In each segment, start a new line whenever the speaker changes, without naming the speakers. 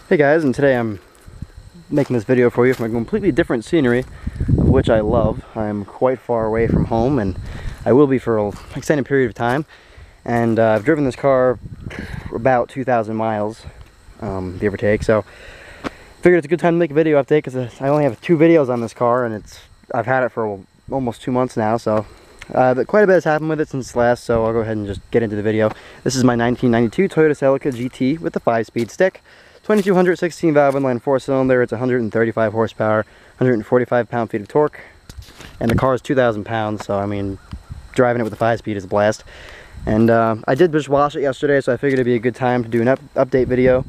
Hey guys, and today I'm making this video for you from a completely different scenery, of which I love. I'm quite far away from home, and I will be for an extended period of time. And I've driven this car about 2,000 miles, give or take. So figured it's a good time to make a video update because I only have 2 videos on this car, and I've had it for almost 2 months now. So quite a bit has happened with it since last. So I'll go ahead and just get into the video. This is my 1992 Toyota Celica GT with the 5-speed stick. 2200 16 valve inline 4-cylinder. It's 135 horsepower, 145 pound-feet of torque, and the car is 2,000 pounds. So I mean, driving it with a 5-speed is a blast. And I did just wash it yesterday, so I figured it'd be a good time to do an update video.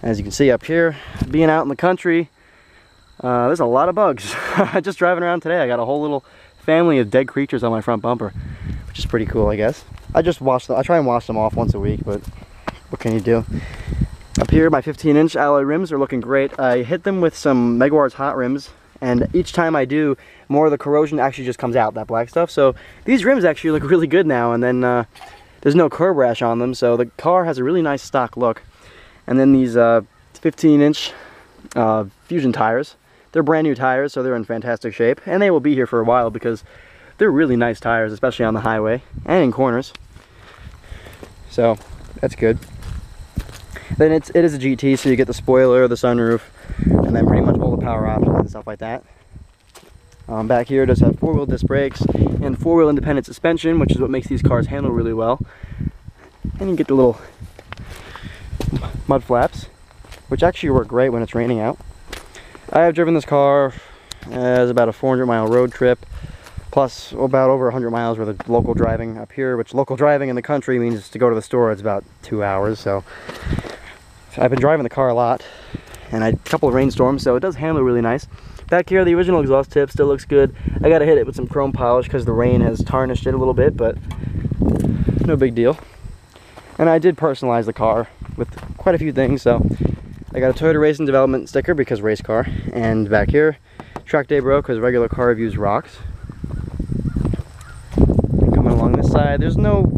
As you can see up here, being out in the country, there's a lot of bugs. Just driving around today, I got a whole little family of dead creatures on my front bumper, which is pretty cool, I guess. I try and wash them off once a week, but what can you do? Up here, my 15-inch alloy rims are looking great. I hit them with some Megawarts hot rims, and each time I do, more of the corrosion actually just comes out, that black stuff. So these rims actually look really good now, and then there's no curb rash on them, so the car has a really nice stock look. And then these 15-inch Fusion tires, they're brand new tires, so they're in fantastic shape, and they will be here for a while because they're really nice tires, especially on the highway and in corners. So that's good. Then it is a GT, so you get the spoiler, the sunroof, and then pretty much all the power options and stuff like that. Back here it does have 4-wheel disc brakes and 4-wheel independent suspension, which is what makes these cars handle really well. And you get the little mud flaps, which actually work great when it's raining out. I have driven this car as about a 400-mile road trip, plus about over 100 miles worth of local driving up here, which local driving in the country means to go to the store it's about 2 hours. So I've been driving the car a lot, and I had a couple of rainstorms, so it does handle really nice. Back here, the original exhaust tip still looks good. I gotta hit it with some chrome polish because the rain has tarnished it a little bit, but no big deal. And I did personalize the car with quite a few things, so I got a Toyota Racing Development sticker because race car, and back here, Track Day Bro because regular car reviews rocks. And coming along this side, there's no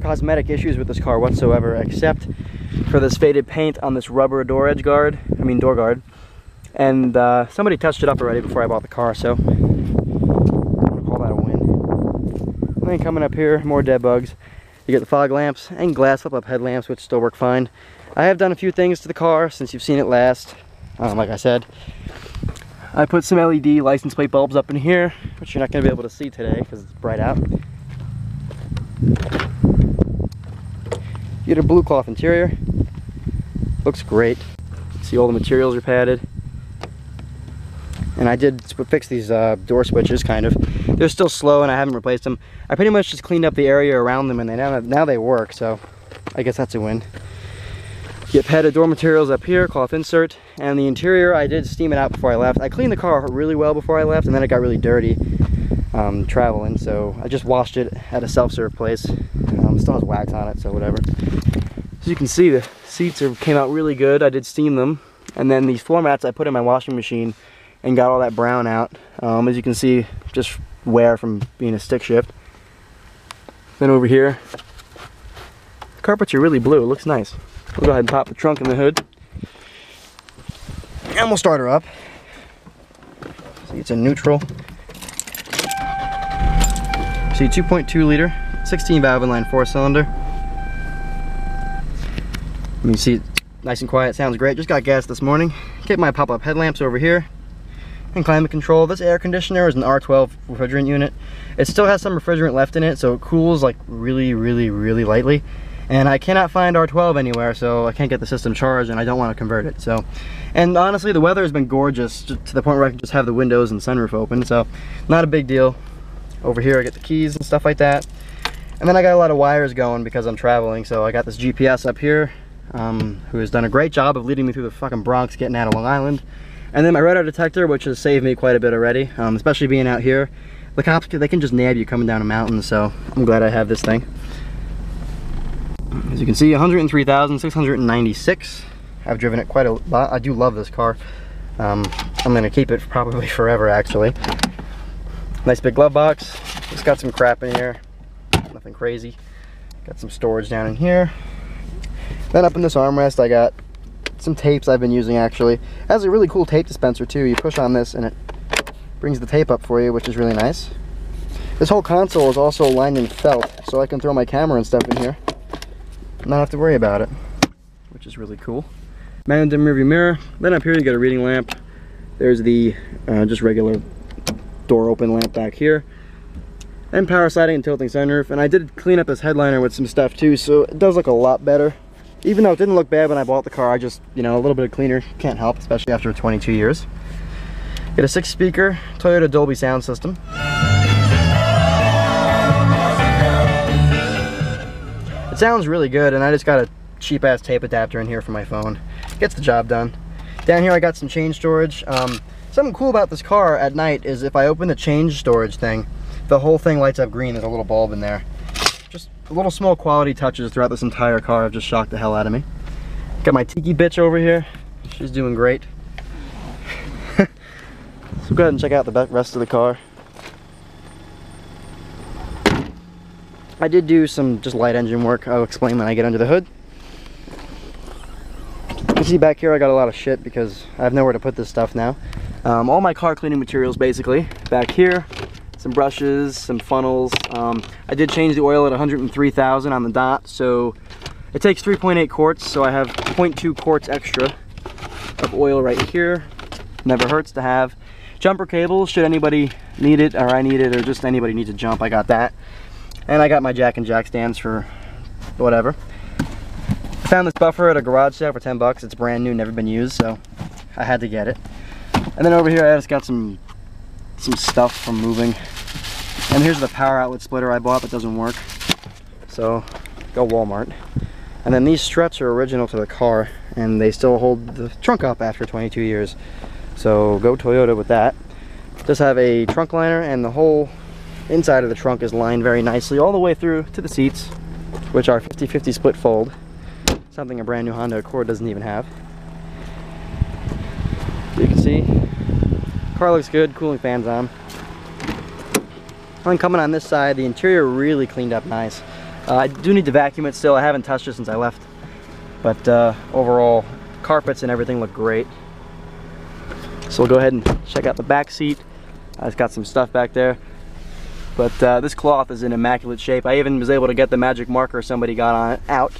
cosmetic issues with this car whatsoever, except for this faded paint on this rubber door guard. And somebody touched it up already before I bought the car, so I'm gonna call that a win. And then coming up here, more dead bugs. You get the fog lamps and glass flip-up headlamps, which still work fine. I have done a few things to the car since you've seen it last. Like I said, I put some LED license plate bulbs up in here, which you're not going to be able to see today because it's bright out. You get a blue cloth interior. Looks great. See, all the materials are padded. And I did fix these door switches, kind of. They're still slow and I haven't replaced them. I pretty much just cleaned up the area around them, and now they work, so I guess that's a win. You get padded door materials up here, cloth insert, and the interior I did steam it out before I left. I cleaned the car really well before I left, and then it got really dirty traveling, so I just washed it at a self-serve place. It still has wax on it, so whatever. As you can see, the seats came out really good. I did steam them, and then these floor mats I put in my washing machine and got all that brown out. As you can see, just wear from being a stick shift. Then over here, the carpets are really blue. It looks nice. We'll go ahead and pop the trunk and the hood, and we'll start her up. See, it's in neutral. See, 2.2 liter, 16 valve inline 4-cylinder. You can see, nice and quiet, sounds great. Just got gas this morning. Get my pop-up headlamps over here. And climate control. This air conditioner is an R12 refrigerant unit. It still has some refrigerant left in it, so it cools like really lightly. And I cannot find R12 anywhere, so I can't get the system charged, and I don't want to convert it. So, and honestly, the weather has been gorgeous to the point where I can just have the windows and sunroof open, so not a big deal. Over here I get the keys and stuff like that. And then I got a lot of wires going because I'm traveling, so I got this GPS up here, who has done a great job of leading me through the fucking Bronx getting out of Long Island. And then my radar detector, which has saved me quite a bit already, especially being out here. The cops, they can just nab you coming down a mountain, so I'm glad I have this thing. As you can see, 103,696. I've driven it quite a lot. I do love this car. I'm gonna keep it probably forever, actually. Nice big glove box. It's got some crap in here. Nothing crazy. Got some storage down in here. Then up in this armrest, I got some tapes I've been using actually. It has a really cool tape dispenser too. You push on this and it brings the tape up for you, which is really nice. This whole console is also lined in felt, so I can throw my camera and stuff in here and not have to worry about it, which is really cool. Mounted dim rearview mirror. Then up here you get a reading lamp. There's the just regular door open lamp back here. And power sliding and tilting sunroof. And I did clean up this headliner with some stuff too, so it does look a lot better. Even though it didn't look bad when I bought the car, I just, you know, a little bit of cleaner can't help, especially after 22 years. Get a 6-speaker Toyota Dolby sound system. It sounds really good, and I just got a cheap-ass tape adapter in here for my phone. Gets the job done. Down here I got some change storage. Something cool about this car at night is if I open the change storage thing, the whole thing lights up green. There's a little bulb in there. Just little small quality touches throughout this entire car have just shocked the hell out of me. Got my Tiki bitch over here. She's doing great. So go ahead and check out the rest of the car. I did do some just light engine work. I'll explain when I get under the hood. You can see back here I got a lot of shit because I have nowhere to put this stuff now. All my car cleaning materials basically. Back here, some brushes, some funnels. I did change the oil at 103,000 on the dot, so it takes 3.8 quarts, so I have 0.2 quarts extra of oil right here. Never hurts to have. Jumper cables, should anybody need it, or I need it, or just anybody needs a jump, I got that. And I got my jack and jack stands for whatever. I found this buffer at a garage sale for 10 bucks. It's brand new, never been used, so I had to get it. And then over here I just got some stuff from moving. And here's the power outlet splitter I bought that doesn't work. So, go Walmart. And then these struts are original to the car, and they still hold the trunk up after 22 years. So go Toyota with that. Just have a trunk liner, and the whole inside of the trunk is lined very nicely all the way through to the seats, which are 50-50 split fold. Something a brand new Honda Accord doesn't even have. You can see, car looks good, cooling fans on. And coming on this side, the interior really cleaned up nice. I do need to vacuum it still. I haven't touched it since I left. But overall, carpets and everything look great. So we'll go ahead and check out the back seat. It's got some stuff back there. But this cloth is in immaculate shape. I even was able to get the magic marker somebody got on it out.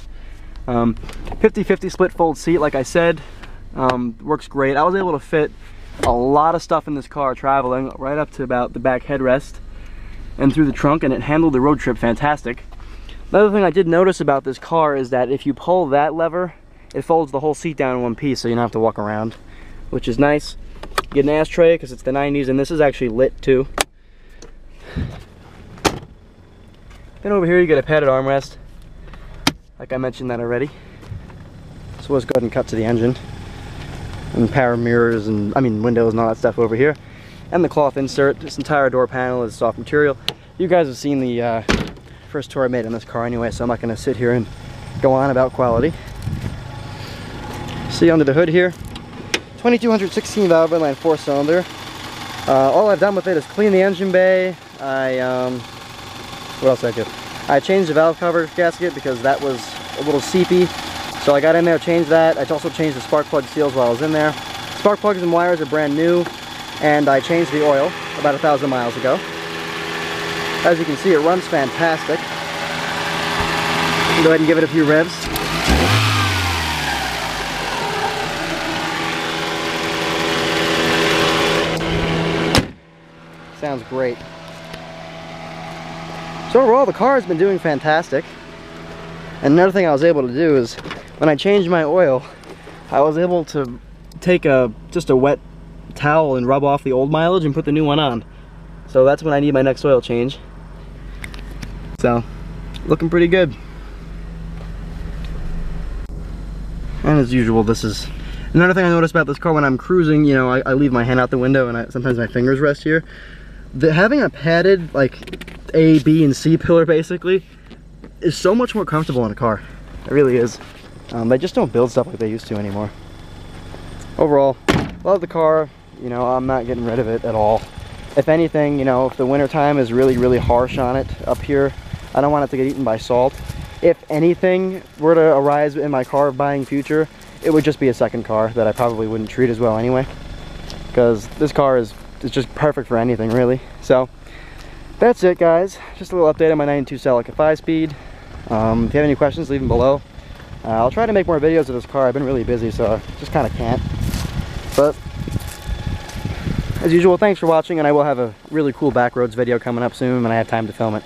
50-50 split fold seat, like I said, works great. I was able to fit a lot of stuff in this car traveling right up to about the back headrest and through the trunk, and it handled the road trip fantastic. Another thing I did notice about this car is that if you pull that lever, it folds the whole seat down in one piece, so you don't have to walk around, which is nice. Get an ashtray because it's the 90s, and this is actually lit too. Then over here you get a padded armrest, like I mentioned that already. So let's go ahead and cut to the engine. And power mirrors and, windows and all that stuff over here. And the cloth insert. This entire door panel is soft material. You guys have seen the first tour I made on this car anyway, so I'm not going to sit here and go on about quality. See under the hood here, 2216 valve inline 4-cylinder. All I've done with it is clean the engine bay. What else did I do? I changed the valve cover gasket because that was a little seepy. So I got in there, changed that. I also changed the spark plug seals while I was in there. Spark plugs and wires are brand new, and I changed the oil about 1,000 miles ago. As you can see, it runs fantastic. Go ahead and give it a few revs. Sounds great. So overall, the car has been doing fantastic. And another thing I was able to do is, when I changed my oil, I was able to take just a wet towel and rub off the old mileage and put the new one on. So that's when I need my next oil change. So, looking pretty good. And as usual, this is another thing I noticed about this car when I'm cruising. You know, I leave my hand out the window and sometimes my fingers rest here. Having a padded, like, A, B, and C pillar basically is so much more comfortable in a car. It really is. They just don't build stuff like they used to anymore. Overall, love the car. You know, I'm not getting rid of it at all. If anything, you know, if the winter time is really, really harsh on it up here, I don't want it to get eaten by salt. If anything were to arise in my car buying future, it would just be a second car that I probably wouldn't treat as well anyway, because this car is just perfect for anything really. So that's it, guys. Just a little update on my 92 Celica 5-speed. If you have any questions, leave them below. I'll try to make more videos of this car. I've been really busy, so I just kind of can't. But as usual, thanks for watching, and I will have a really cool backroads video coming up soon when I have time to film it.